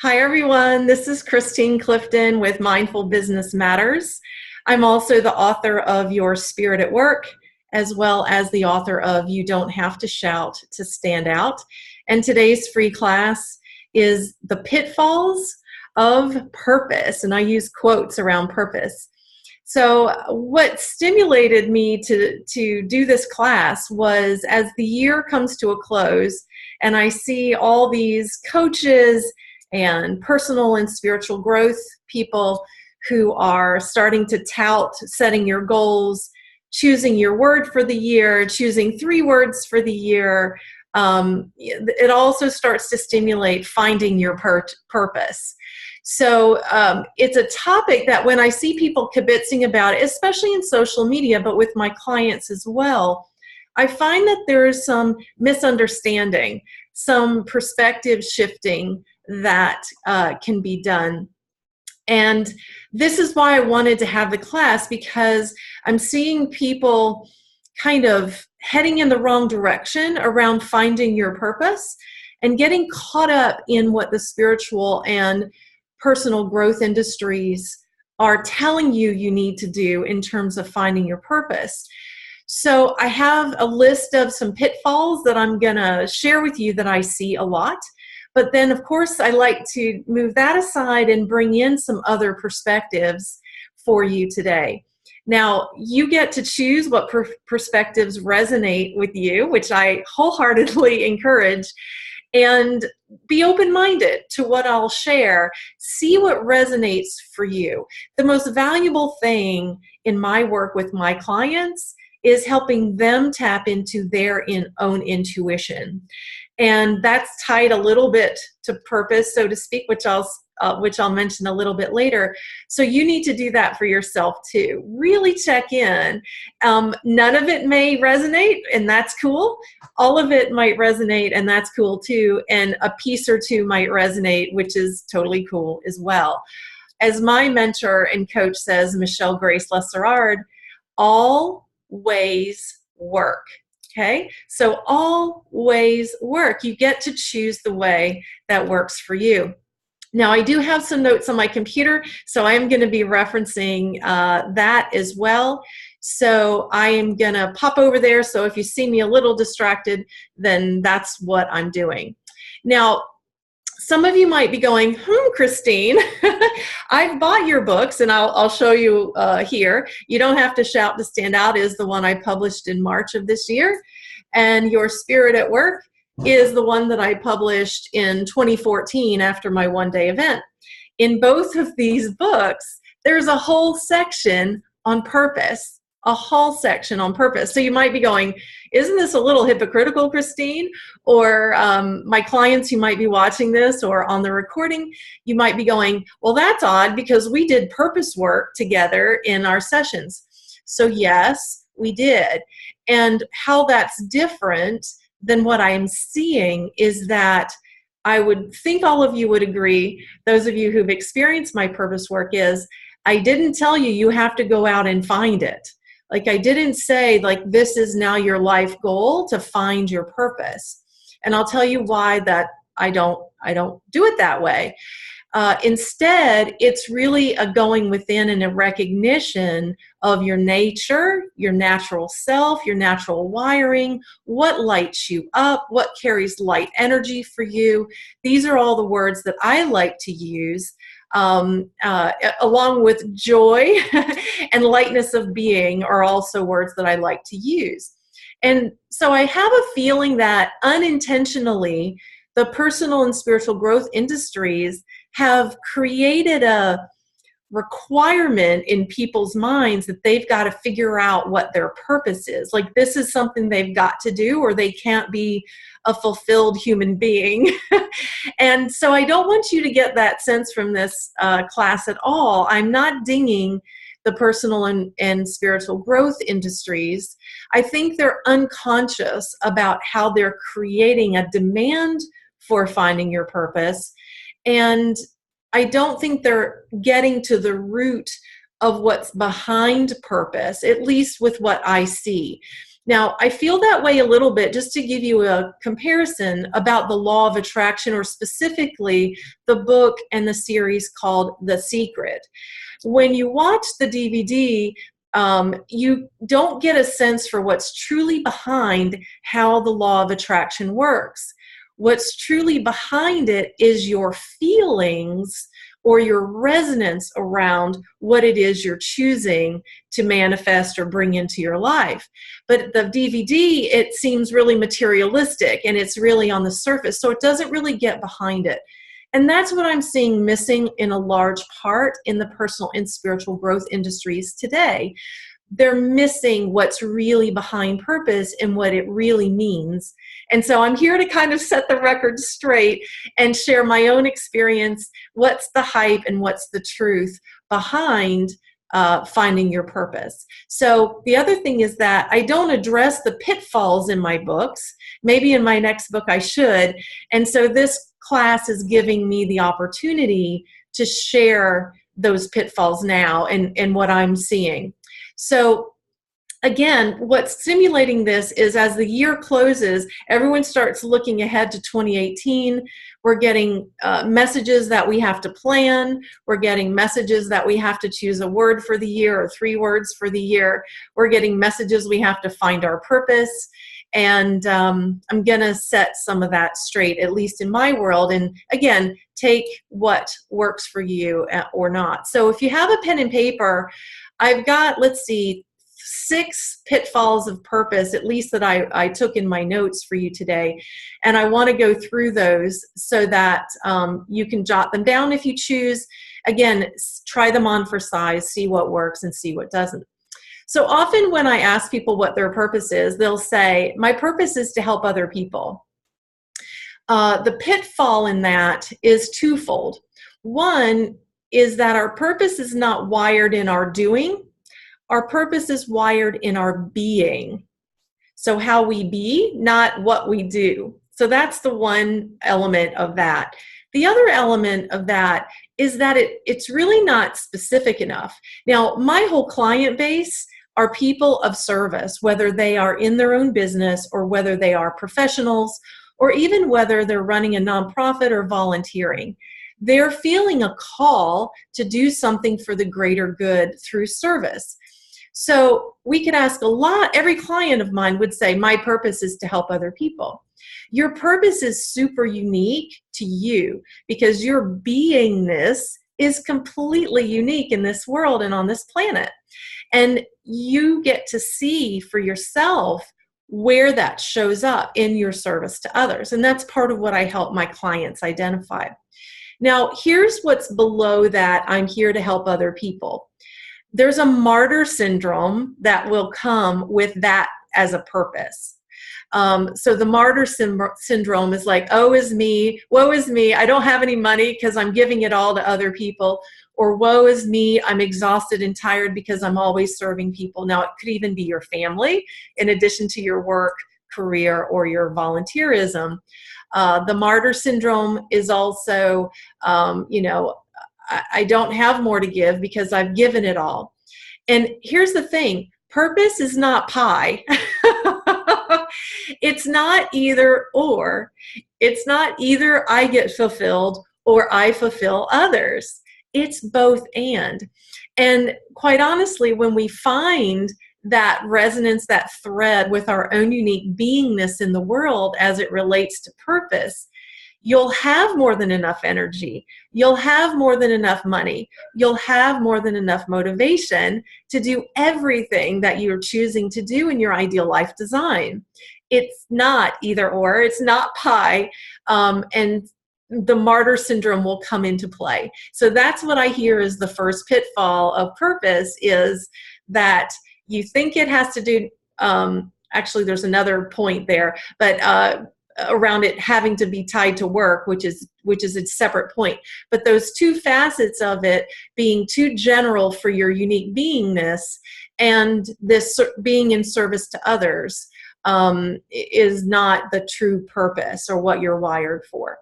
Hi, everyone. This is Christine Clifton with Mindful Business Matters. I'm also the author of Your Spirit at Work, as well as the author of You Don't Have to Shout to Stand Out. And today's free class is the pitfalls of purpose. And I use quotes around purpose. So what stimulated me to do this class was as the year comes to a close and I see all these coaches and personal and spiritual growth people who are starting to tout setting your goals, choosing your word for the year, choosing 3 words for the year. It also starts to stimulate finding your purpose. So it's a topic that when I see people kibitzing about it, especially in social media, but with my clients as well, I find that there is some misunderstanding, some perspective shifting that can be done. And this is why I wanted to have the class, because I'm seeing people kind of heading in the wrong direction around finding your purpose and getting caught up in what the spiritual and personal growth industries are telling you need to do in terms of finding your purpose. So I have a list of some pitfalls that I'm going to share with you that I see a lot. But then, of course, I like to move that aside and bring in some other perspectives for you today. Now, you get to choose what perspectives resonate with you, which I wholeheartedly encourage, and be open-minded to what I'll share. See what resonates for you. The most valuable thing in my work with my clients is helping them tap into their own intuition. And that's tied a little bit to purpose, so to speak, which I'll mention a little bit later. So you need to do that for yourself too. Really check in. None of it may resonate, and that's cool. All of it might resonate, and that's cool too. And a piece or two might resonate, which is totally cool as well. As my mentor and coach says, Michelle Grace Lesserard, all ways work. Okay, so all ways work. You get to choose the way that works for you. Now, I do have some notes on my computer, so I am going to be referencing that as well. So I am going to pop over there. So if you see me a little distracted, then that's what I'm doing. Now, some of you might be going, Christine, I've bought your books, and I'll show you here. You Don't Have to Shout to Stand Out is the one I published in March of this year, and Your Spirit at Work is the one that I published in 2014 after my one-day event. In both of these books, there's a whole section on purpose. A whole section on purpose. So you might be going, isn't this a little hypocritical, Christine? Or my clients who might be watching this or on the recording, you might be going, well, that's odd because we did purpose work together in our sessions. So yes, we did. And how that's different than what I'm seeing is that I would think all of you would agree, those of you who've experienced my purpose work, is I didn't tell you you have to go out and find it. Like I didn't say like this is now your life goal to find your purpose. And I'll tell you why that I don't do it that way. Instead, it's really a going within and a recognition of your nature, your natural self, your natural wiring, what lights you up, what carries light energy for you. These are all the words that I like to use. Along with joy and lightness of being are also words that I like to use. And so I have a feeling that unintentionally, the personal and spiritual growth industries have created a requirement in people's minds that they've got to figure out what their purpose is. Like this is something they've got to do or they can't be a fulfilled human being. And so I don't want you to get that sense from this class at all. I'm not dinging the personal and spiritual growth industries. I think they're unconscious about how they're creating a demand for finding your purpose. And I don't think they're getting to the root of what's behind purpose, at least with what I see. Now, I feel that way a little bit, just to give you a comparison about the law of attraction, or specifically the book and the series called The Secret. When you watch the DVD, you don't get a sense for what's truly behind how the law of attraction works. What's truly behind it is your feelings or your resonance around what it is you're choosing to manifest or bring into your life. But the DVD, it seems really materialistic and it's really on the surface, so it doesn't really get behind it. And that's what I'm seeing missing in a large part in the personal and spiritual growth industries today. They're missing what's really behind purpose and what it really means. And so I'm here to kind of set the record straight and share my own experience. What's the hype and what's the truth behind finding your purpose? So the other thing is that I don't address the pitfalls in my books. Maybe in my next book I should. And so this class is giving me the opportunity to share those pitfalls now and what I'm seeing. So again, what's stimulating this is as the year closes, everyone starts looking ahead to 2018. We're getting messages that we have to plan. We're getting messages that we have to choose a word for the year or 3 words for the year. We're getting messages we have to find our purpose. And I'm going to set some of that straight, at least in my world. And again, take what works for you or not. So if you have a pen and paper, I've got, 6 pitfalls of purpose, at least that I took in my notes for you today. And I want to go through those so that you can jot them down if you choose. Again, try them on for size, see what works and see what doesn't. So often when I ask people what their purpose is, they'll say, my purpose is to help other people. The pitfall in that is twofold. One is that our purpose is not wired in our doing. Our purpose is wired in our being. So how we be, not what we do. So that's the one element of that. The other element of that is that it's really not specific enough. Now, my whole client base are people of service, whether they are in their own business or whether they are professionals or even whether they're running a nonprofit or volunteering. They're feeling a call to do something for the greater good through service. So we could ask every client of mine would say, my purpose is to help other people. Your purpose is super unique to you because your beingness is completely unique in this world and on this planet. And you get to see for yourself where that shows up in your service to others. And that's part of what I help my clients identify. Now, here's what's below that I'm here to help other people. There's a martyr syndrome that will come with that as a purpose. So the martyr syndrome is like, oh, is me, woe is me, I don't have any money because I'm giving it all to other people. Or woe is me, I'm exhausted and tired because I'm always serving people. Now, it could even be your family in addition to your work, career, or your volunteerism. The martyr syndrome is also, I don't have more to give because I've given it all. And here's the thing, purpose is not pie. It's not either or. It's not either I get fulfilled or I fulfill others. It's both and. And quite honestly, when we find that resonance, that thread with our own unique beingness in the world as it relates to purpose, you'll have more than enough energy. You'll have more than enough money. You'll have more than enough motivation to do everything that you're choosing to do in your ideal life design. It's not either or. It's not pie. And the martyr syndrome will come into play. So that's what I hear is the first pitfall of purpose, is that you think it has to do, actually there's another point there, but around it having to be tied to work, which is a separate point. But those two facets of it being too general for your unique beingness and this being in service to others is not the true purpose or what you're wired for.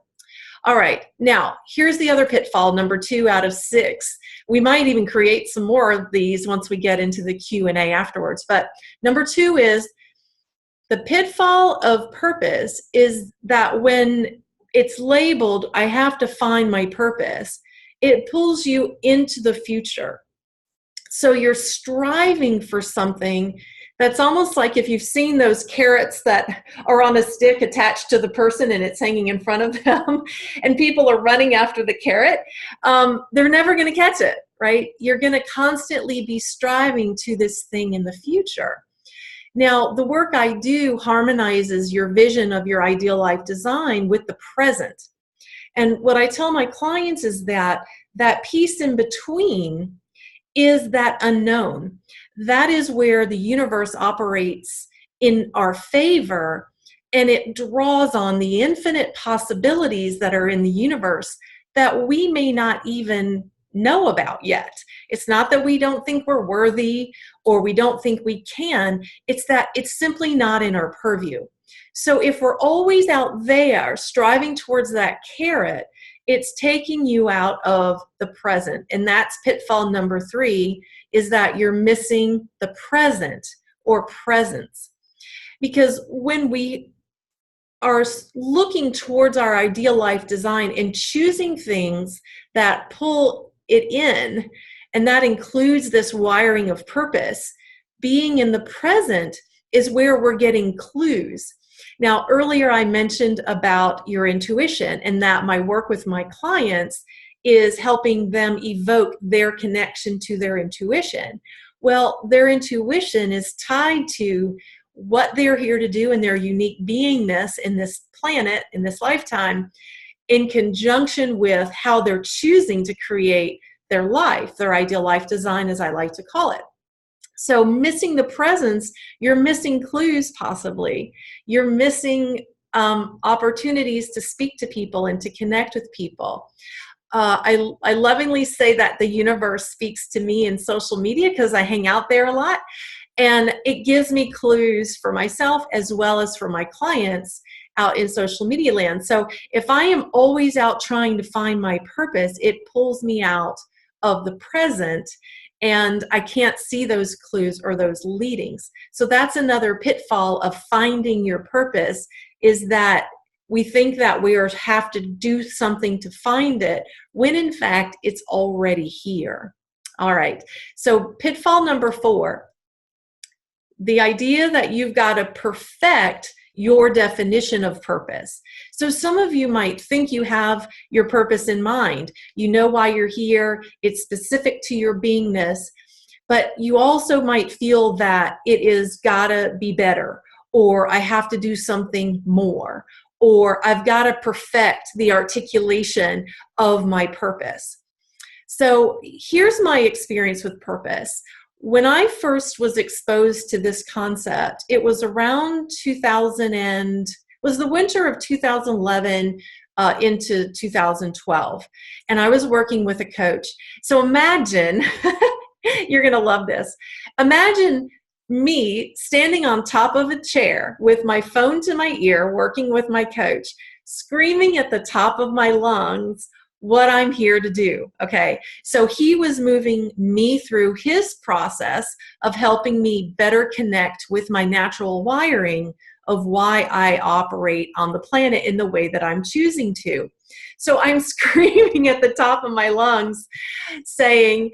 All right, now here's the other pitfall, number 2 out of 6. We might even create some more of these once we get into the Q&A afterwards. But number 2 is The pitfall of purpose is that when it's labeled, I have to find my purpose, it pulls you into the future. So you're striving for something that's almost like if you've seen those carrots that are on a stick attached to the person and it's hanging in front of them and people are running after the carrot, they're never going to catch it, right? You're going to constantly be striving to this thing in the future. Now, the work I do harmonizes your vision of your ideal life design with the present. And what I tell my clients is that that piece in between is that unknown. That is where the universe operates in our favor, and it draws on the infinite possibilities that are in the universe that we may not even know about yet. It's not that we don't think we're worthy or we don't think we can. It's that it's simply not in our purview. So if we're always out there striving towards that carrot, it's taking you out of the present. And that's pitfall number 3, is that you're missing the present or presence. Because when we are looking towards our ideal life design and choosing things that pull it in, and that includes this wiring of purpose, being in the present is where we're getting clues. Now, earlier I mentioned about your intuition and that my work with my clients is helping them evoke their connection to their intuition. Well, their intuition is tied to what they're here to do in their unique beingness in this planet, in this lifetime, in conjunction with how they're choosing to create their life, their ideal life design, as I like to call it. So missing the presence, you're missing clues possibly. You're missing opportunities to speak to people and to connect with people. I lovingly say that the universe speaks to me in social media because I hang out there a lot. And it gives me clues for myself as well as for my clients out in social media land. So if I am always out trying to find my purpose, it pulls me out of the present and I can't see those clues or those leadings. So that's another pitfall of finding your purpose, is that we think that we have to do something to find it, when in fact it's already here. All right, so pitfall number 4, the idea that you've got to perfect your definition of purpose. So some of you might think you have your purpose in mind. You know why you're here. It's specific to your beingness, but you also might feel that it is gotta be better, or I have to do something more, or I've got to perfect the articulation of my purpose. So here's my experience with purpose. When I first was exposed to this concept, it was around was the winter of 2011 into 2012. And I was working with a coach. So imagine, you're going to love this. Imagine me standing on top of a chair with my phone to my ear, working with my coach, screaming at the top of my lungs what I'm here to do, okay? So he was moving me through his process of helping me better connect with my natural wiring of why I operate on the planet in the way that I'm choosing to. So I'm screaming at the top of my lungs saying,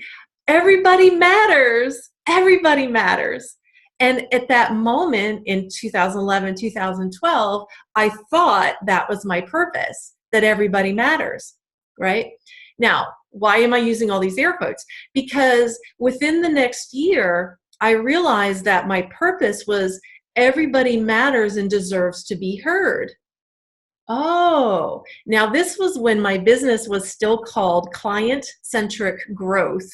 everybody matters, everybody matters. And at that moment in 2011, 2012, I thought that was my purpose, that everybody matters. Right? Now, why am I using all these air quotes? Because within the next year, I realized that my purpose was everybody matters and deserves to be heard. Oh, now this was when my business was still called Client-Centric Growth,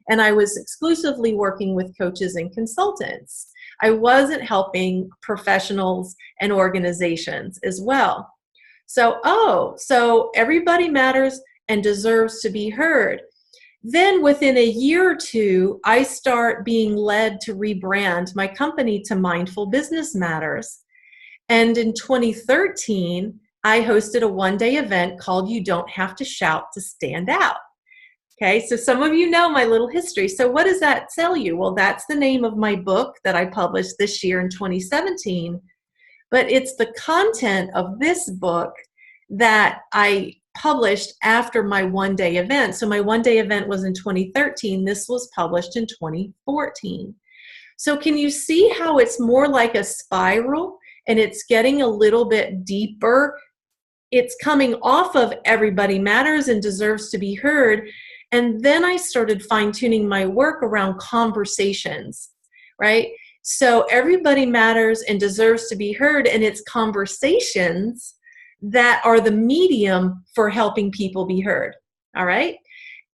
and I was exclusively working with coaches and consultants. I wasn't helping professionals and organizations as well. So everybody matters and deserves to be heard. Then within a year or two, I start being led to rebrand my company to Mindful Business Matters. And in 2013, I hosted a one-day event called You Don't Have to Shout to Stand Out. Okay, so some of you know my little history. So what does that tell you? Well, that's the name of my book that I published this year in 2017, but it's the content of this book that I published after my one-day event. So my one-day event was in 2013. This was published in 2014. So can you see how it's more like a spiral and it's getting a little bit deeper? It's coming off of Everybody Matters and Deserves to Be Heard. And then I started fine-tuning my work around conversations, right? So Everybody Matters and Deserves to Be Heard, and it's conversations that are the medium for helping people be heard, all right?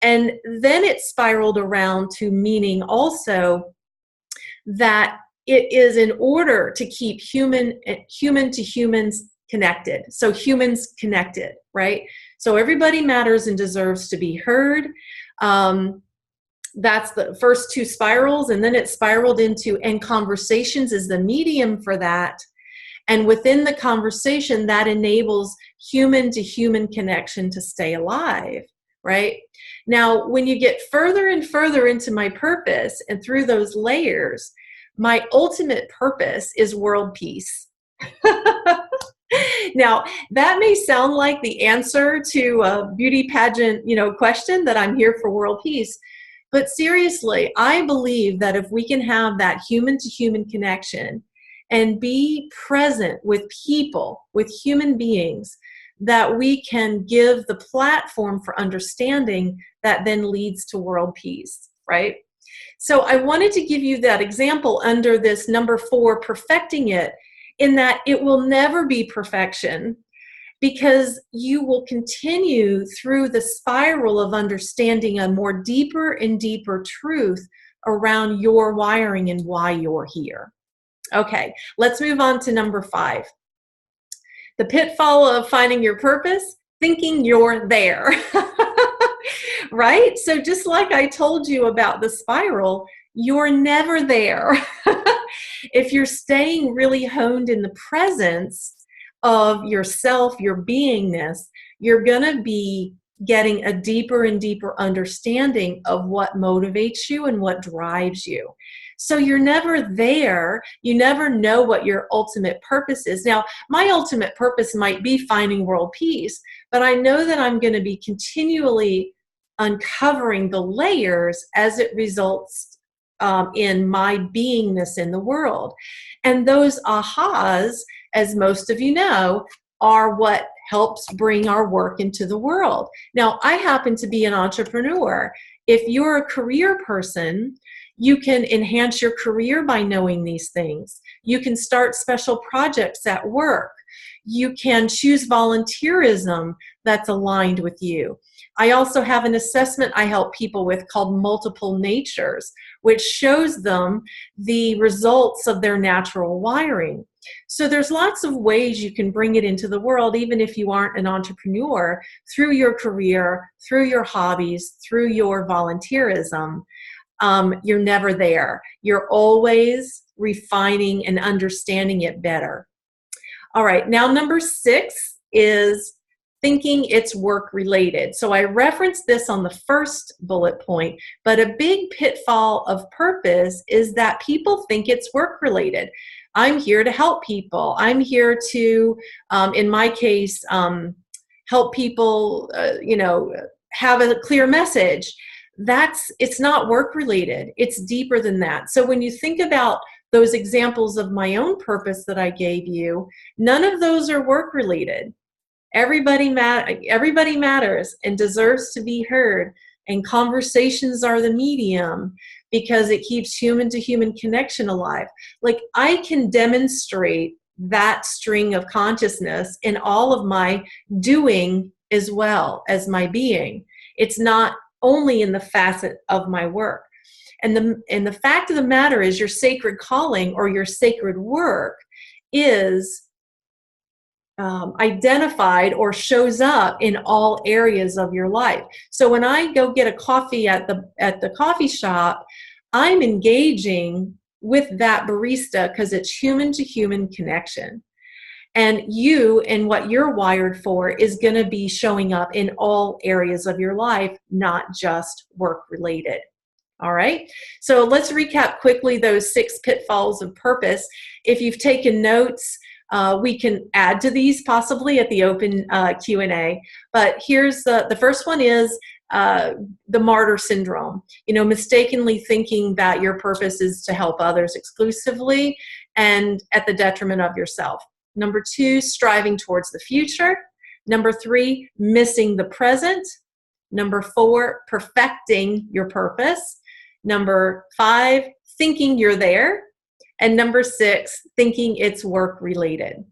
And then it spiraled around to meaning also that it is in order to keep human to humans connected. So humans connected, right? So everybody matters and deserves to be heard. That's the first two spirals, and then it spiraled into, and conversations is the medium for that. And within the conversation, that enables human to human connection to stay alive, right? Now, when you get further and further into my purpose and through those layers, my ultimate purpose is world peace. Now, that may sound like the answer to a beauty pageant, question, that I'm here for world peace. But seriously, I believe that if we can have that human to human connection and be present with people, with human beings, that we can give the platform for understanding that then leads to world peace, right? So I wanted to give you that example under this number 4, perfecting it, in that it will never be perfection, because you will continue through the spiral of understanding a more deeper and deeper truth around your wiring and why you're here. Okay, let's move on to number 5. The pitfall of finding your purpose, thinking you're there. Right? So just like I told you about the spiral, you're never there. If you're staying really honed in the presence of yourself, your beingness, you're going to be getting a deeper and deeper understanding of what motivates you and what drives you. So you're never there. You never know what your ultimate purpose is. Now, my ultimate purpose might be finding world peace, but I know that I'm going to be continually uncovering the layers as it results in my beingness in the world. And those ahas, as most of you know, are what helps bring our work into the world. Now, I happen to be an entrepreneur. If you're a career person, you can enhance your career by knowing these things. You can start special projects at work. You can choose volunteerism that's aligned with you. I also have an assessment I help people with called Multiple Natures, which shows them the results of their natural wiring. So there's lots of ways you can bring it into the world, even if you aren't an entrepreneur, through your career, through your hobbies, through your volunteerism. You're never there. You're always refining and understanding it better. All right, now number 6 is thinking it's work related. So I referenced this on the first bullet point, but a big pitfall of purpose is that people think it's work related. I'm here to help people. I'm here to, in my case, help people, have a clear message. It's not work related. It's deeper than that. So when you think about those examples of my own purpose that I gave you, none of those are work related. Everybody matters and deserves to be heard, and conversations are the medium because it keeps human to human connection alive. Like, I can demonstrate that string of consciousness in all of my doing as well as my being. It's not only in the facet of my work. And the fact of the matter is, your sacred calling or your sacred work is identified or shows up in all areas of your life. So when I go get a coffee at the coffee shop, I'm engaging with that barista because it's human to human connection. And you and what you're wired for is going to be showing up in all areas of your life, not just work related. All right. So let's recap quickly those 6 pitfalls of purpose. If you've taken notes, We can add to these possibly at the open Q&A. But here's the first one is the martyr syndrome. Mistakenly thinking that your purpose is to help others exclusively and at the detriment of yourself. Number 2, striving towards the future. Number 3, missing the present. Number 4, perfecting your purpose. Number 5, thinking you're there. And number 6, thinking it's work related.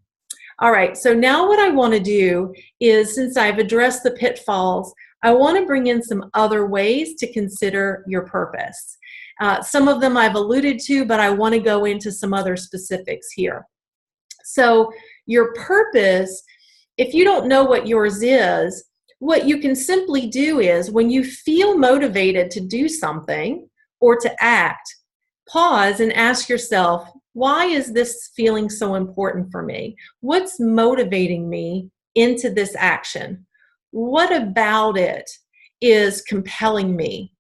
All right, so now what I want to do is, since I've addressed the pitfalls, I want to bring in some other ways to consider your purpose. Some of them I've alluded to, but I want to go into some other specifics here. So your purpose, if you don't know what yours is, what you can simply do is, when you feel motivated to do something or to act, pause and ask yourself, why is this feeling so important for me? What's motivating me into this action? What about it is compelling me?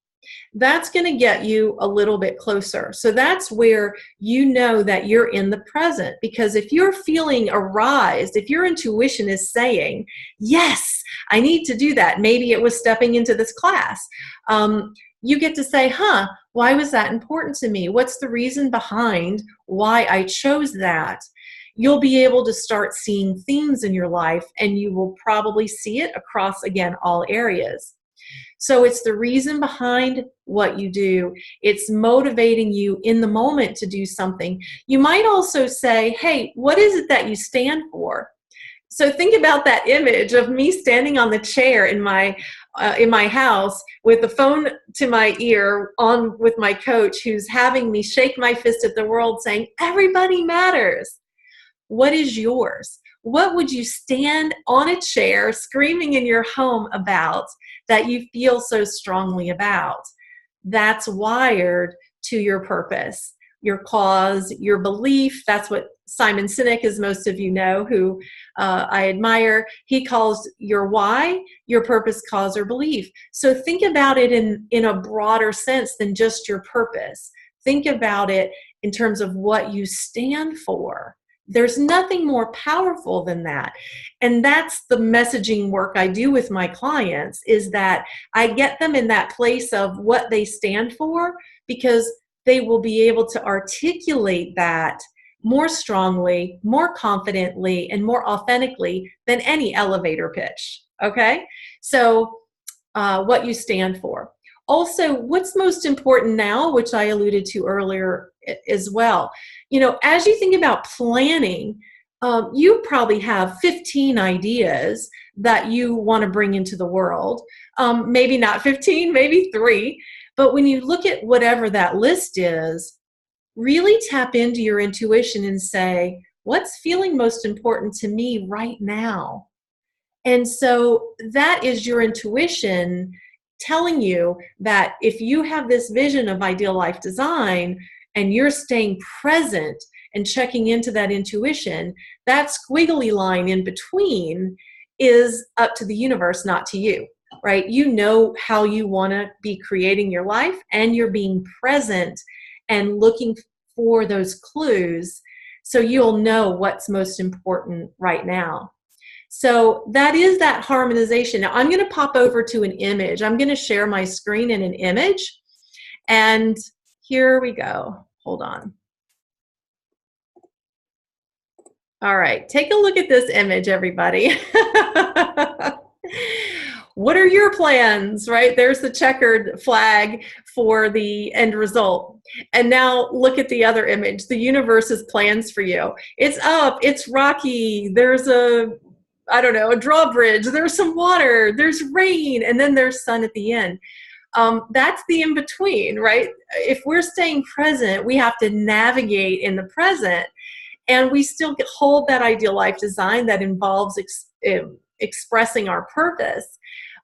That's going to get you a little bit closer. So that's where you know that you're in the present, because if you're feeling aroused, if your intuition is saying, yes, I need to do that, maybe it was stepping into this class, you get to say, why was that important to me? What's the reason behind why I chose that? You'll be able to start seeing themes in your life, and you will probably see it across, again, all areas. So it's the reason behind what you do. It's motivating you in the moment to do something. You might also say, hey, what is it that you stand for? So think about that image of me standing on the chair in my house with the phone to my ear on with my coach, who's having me shake my fist at the world saying, everybody matters. What is yours? What would you stand on a chair screaming in your home about that you feel so strongly about? That's wired to your purpose, your cause, your belief. That's what Simon Sinek, as most of you know, who I admire, he calls your why, your purpose, cause, or belief. So think about it in a broader sense than just your purpose. Think about it in terms of what you stand for. There's nothing more powerful than that. And that's the messaging work I do with my clients, is that I get them in that place of what they stand for, because they will be able to articulate that more strongly, more confidently, and more authentically than any elevator pitch. Okay? So what you stand for. Also, what's most important now, which I alluded to earlier as well. As you think about planning, you probably have 15 ideas that you want to bring into the world. Maybe not 15, maybe 3. But when you look at whatever that list is, really tap into your intuition and say, what's feeling most important to me right now? And so that is your intuition telling you that if you have this vision of ideal life design and you're staying present and checking into that intuition, that squiggly line in between is up to the universe, not to you, right? You know how you want to be creating your life, and you're being present and looking for those clues so you'll know what's most important right now. So that is that harmonization. Now I'm going to pop over to an image. I'm going to share my screen in an image. And here we go. Hold on. All right. Take a look at this image, everybody. What are your plans, right? There's the checkered flag for the end result. And now look at the other image. The universe's plans for you. It's up, it's rocky, there's a drawbridge, there's some water, there's rain, and then there's sun at the end. That's the in-between, right? If we're staying present, we have to navigate in the present, and we still hold that ideal life design that involves expressing our purpose.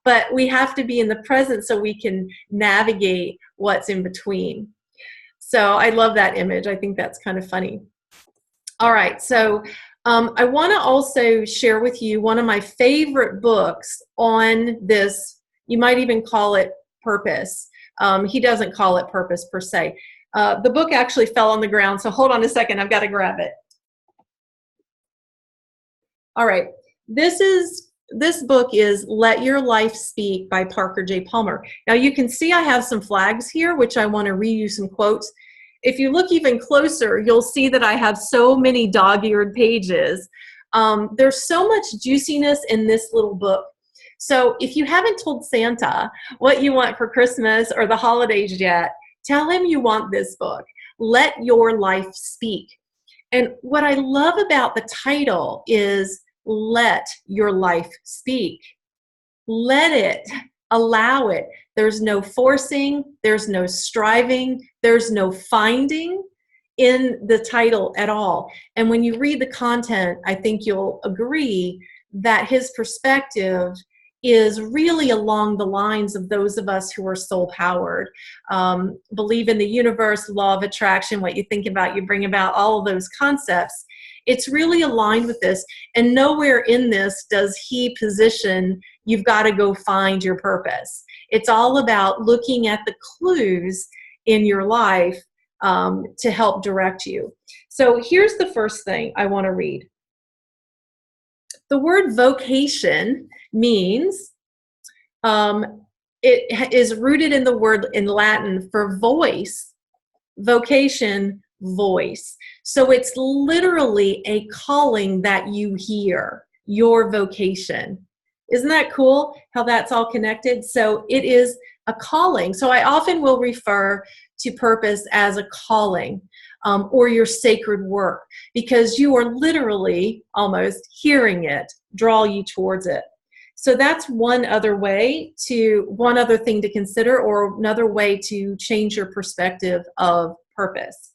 But we have to be in the present so we can navigate what's in between. So I love that image. I think that's kind of funny. All right, so I want to also share with you one of my favorite books on this. You might even call it purpose. He doesn't call it purpose per se. The book actually fell on the ground, so hold on a second. I've got to grab it. All right. This book is Let Your Life Speak by Parker J. Palmer. Now you can see I have some flags here, which I want to read you some quotes. If you look even closer, you'll see that I have so many dog-eared pages. There's so much juiciness in this little book. So if you haven't told Santa what you want for Christmas or the holidays yet, tell him you want this book, Let Your Life Speak. And what I love about the title is let your life speak. Let it, allow it. There's no forcing, there's no striving, there's no finding in the title at all. And when you read the content, I think you'll agree that his perspective is really along the lines of those of us who are soul-powered, believe in the universe, law of attraction, what you think about, you bring about, all of those concepts. It's really aligned with this, and nowhere in this does he position you've got to go find your purpose. It's all about looking at the clues in your life to help direct you. So here's the first thing I want to read. The word vocation means, it is rooted in the word in Latin for voice, vocation, voice. So it's literally a calling that you hear, your vocation. Isn't that cool how that's all connected? So it is a calling. So I often will refer to purpose as a calling, or your sacred work, because you are literally almost hearing it draw you towards it. So that's one other thing to consider, or another way to change your perspective of purpose.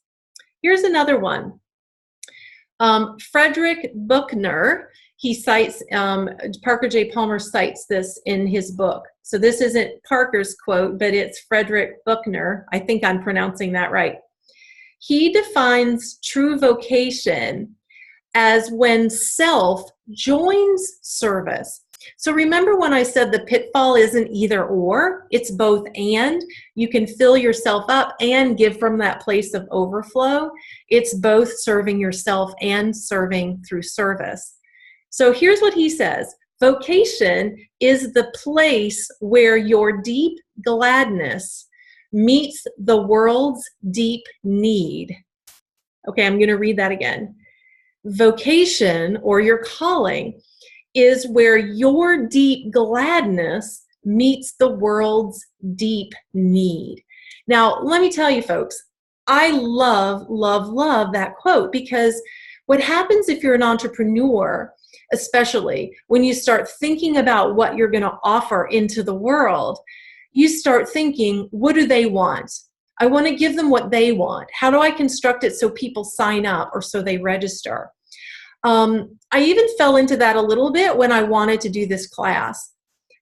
Here's another one. Frederick Buechner, he cites, Parker J. Palmer cites this in his book. So this isn't Parker's quote, but it's Frederick Buechner. I think I'm pronouncing that right. He defines true vocation as when self joins service. So remember when I said the pitfall isn't either or, it's both and. You can fill yourself up and give from that place of overflow. It's both serving yourself and serving through service. So here's what he says. Vocation is the place where your deep gladness meets the world's deep need. Okay, I'm going to read that again. Vocation, or your calling, is where your deep gladness meets the world's deep need. Now, let me tell you folks, I love, love, love that quote, because what happens if you're an entrepreneur, especially when you start thinking about what you're going to offer into the world, you start thinking, what do they want? I want to give them what they want. How do I construct it so people sign up or so they register? I even fell into that a little bit when I wanted to do this class.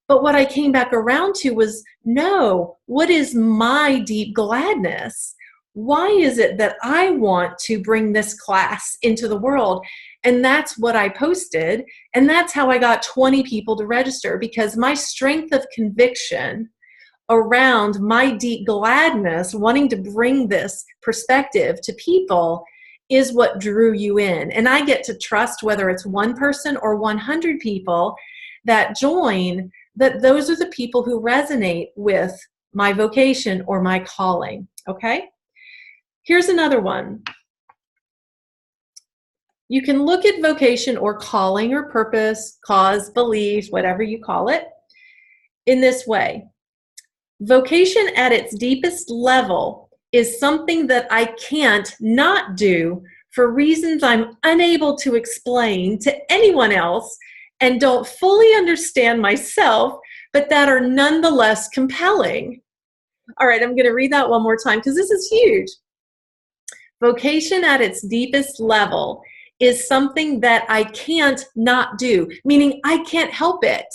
But what I came back around to was, no, what is my deep gladness? Why is it that I want to bring this class into the world? And that's what I posted. And that's how I got 20 people to register, because my strength of conviction around my deep gladness, wanting to bring this perspective to people, is what drew you in. And I get to trust, whether it's one person or 100 people that join, that those are the people who resonate with my vocation or my calling. Okay? Here's another one. You can look at vocation or calling or purpose, cause, belief, whatever you call it, in this way. Vocation at its deepest level is something that I can't not do for reasons I'm unable to explain to anyone else and don't fully understand myself, but that are nonetheless compelling. All right, I'm going to read that one more time because this is huge. Vocation at its deepest level is something that I can't not do, meaning I can't help it.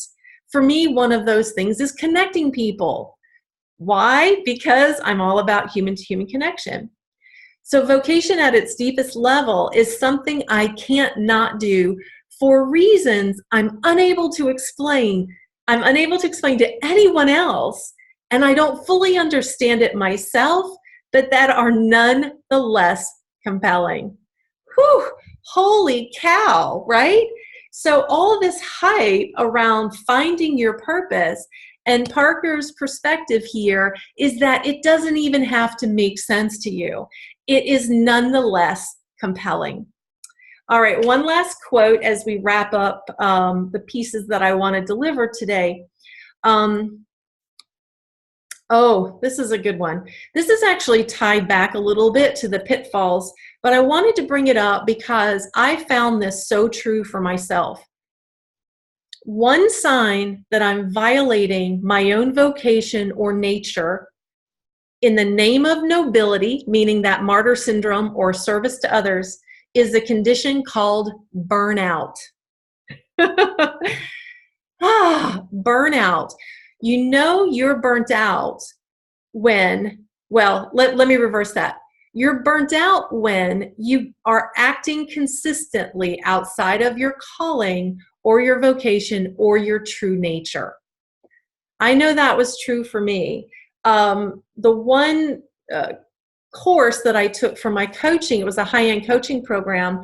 For me, one of those things is connecting people. Why? Because I'm all about human-to-human connection. So vocation at its deepest level is something I can't not do for reasons I'm unable to explain. I'm unable to explain to anyone else, and I don't fully understand it myself, but that are nonetheless compelling. Whew, holy cow, right? So all of this hype around finding your purpose, and Parker's perspective here is that it doesn't even have to make sense to you. It is nonetheless compelling. All right, one last quote as we wrap up the pieces that I want to deliver today. Oh, this is a good one. This is actually tied back a little bit to the pitfalls, but I wanted to bring it up because I found this so true for myself. One sign that I'm violating my own vocation or nature in the name of nobility, meaning that martyr syndrome or service to others, is a condition called burnout. Burnout. You know you're burnt out when, well, let me reverse that. You're burnt out when you are acting consistently outside of your calling or your vocation or your true nature. I know that was true for me. The one course that I took for my coaching, it was a high-end coaching program.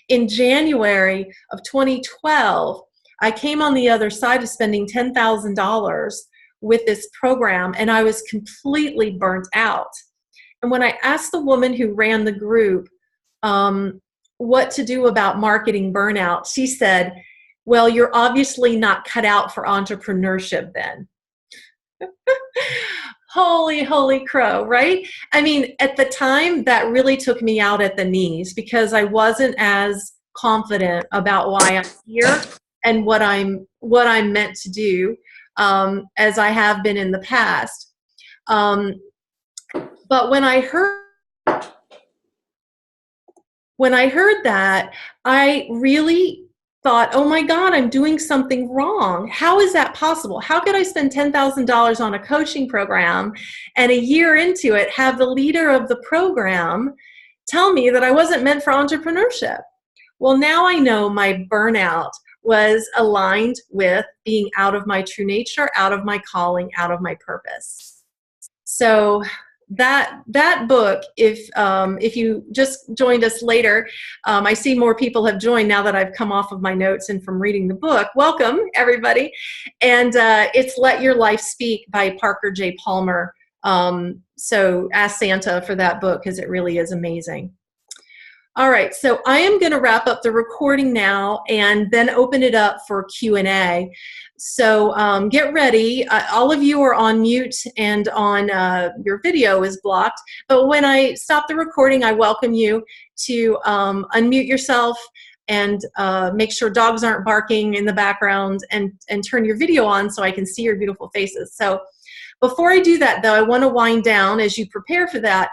In January of 2012, I came on the other side of spending $10,000 with this program, and I was completely burnt out. And when I asked the woman who ran the group what to do about marketing burnout, she said, well, you're obviously not cut out for entrepreneurship then. Holy crow, right? I mean, at the time, that really took me out at the knees because I wasn't as confident about why I'm here and what I'm meant to do as I have been in the past. But when I heard that, I really thought, oh my God, I'm doing something wrong. How is that possible? How could I spend $10,000 on a coaching program and a year into it have the leader of the program tell me that I wasn't meant for entrepreneurship? Well, now I know my burnout was aligned with being out of my true nature, out of my calling, out of my purpose. So that book, if you just joined us later, I see more people have joined now that I've come off of my notes and from reading the book. Welcome, everybody. And it's Let Your Life Speak by Parker J. Palmer. So ask Santa for that book because it really is amazing. All right, so I am going to wrap up the recording now and then open it up for Q&A. So get ready. All of you are on mute and on your video is blocked. But when I stop the recording, I welcome you to unmute yourself and make sure dogs aren't barking in the background and turn your video on so I can see your beautiful faces. So before I do that, though, I want to wind down as you prepare for that.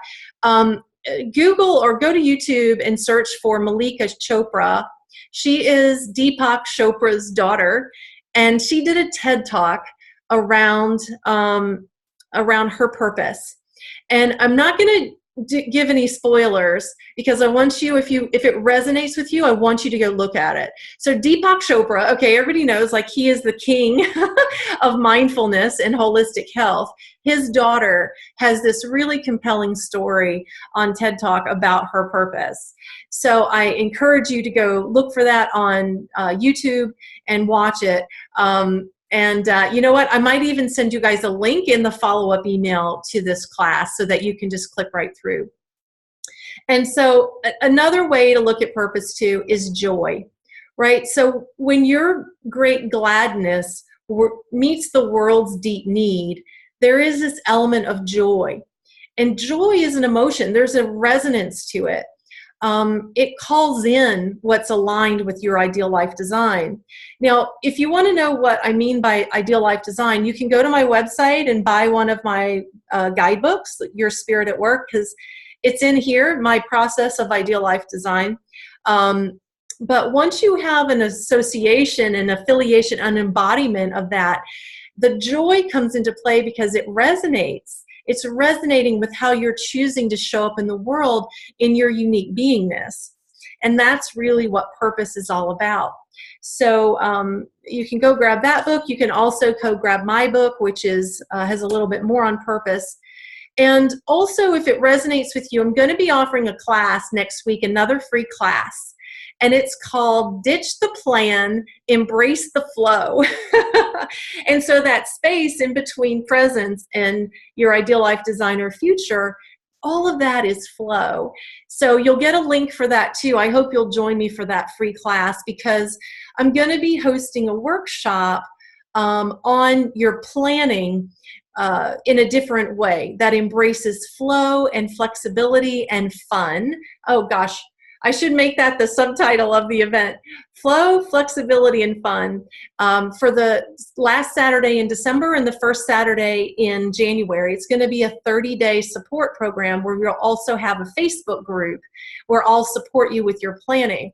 Google or go to YouTube and search for Malika Chopra. She is Deepak Chopra's daughter, and she did a TED Talk around her purpose. And I'm not going to give any spoilers because I want you, if it resonates with you, I want you to go look at it. So Deepak Chopra, okay, everybody knows like he is the king of mindfulness and holistic health. His daughter has this really compelling story on TED Talk about her purpose. So I encourage you to go look for that on YouTube and watch it. And you know what? I might even send you guys a link in the follow-up email to this class so that you can just click right through. And so another way to look at purpose too is joy, right? So when your great gladness meets the world's deep need, there is this element of joy. And joy is an emotion. There's a resonance to it. It calls in what's aligned with your ideal life design. Now, if you want to know what I mean by ideal life design, you can go to my website and buy one of my guidebooks, Your Spirit at Work, because it's in here, my process of ideal life design. But once you have an association, an affiliation, an embodiment of that, the joy comes into play because it resonates. It's resonating with how you're choosing to show up in the world in your unique beingness. And that's really what purpose is all about. So you can go grab that book. You can also go grab my book, which is has a little bit more on purpose. And also, if it resonates with you, I'm going to be offering a class next week, another free class. and it's called Ditch the Plan, Embrace the Flow. And so that space in between presence and your ideal life designer future, all of that is flow. So you'll get a link for that too. I hope you'll join me for that free class, because I'm going to be hosting a workshop on your planning in a different way that embraces flow and flexibility and fun. Oh gosh, I should make that the subtitle of the event. Flow, flexibility, and fun for the last Saturday in December and the first Saturday in January. It's going to be a 30-day support program where we'll also have a Facebook group where I'll support you with your planning.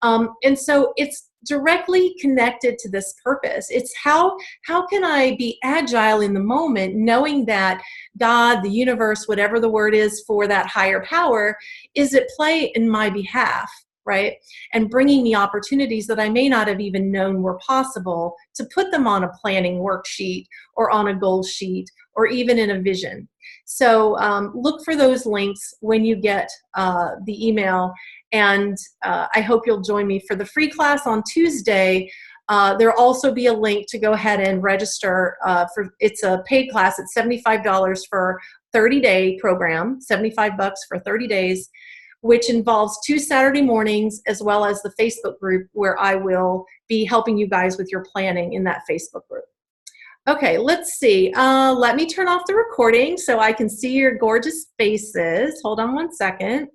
And so it's directly connected to this purpose. It's how can I be agile in the moment, knowing that God, the universe, whatever the word is for that higher power, is at play in my behalf, right? And bringing me opportunities that I may not have even known were possible, to put them on a planning worksheet or on a goal sheet or even in a vision. So look for those links when you get the email. And I hope you'll join me for the free class on Tuesday. There'll also be a link to go ahead and register it's a paid class. It's $75 for 30-day program, $75 for 30 days, which involves 2 Saturday mornings, as well as the Facebook group where I will be helping you guys with your planning in that Facebook group. Okay, let's see. Let me turn off the recording so I can see your gorgeous faces. Hold on one second.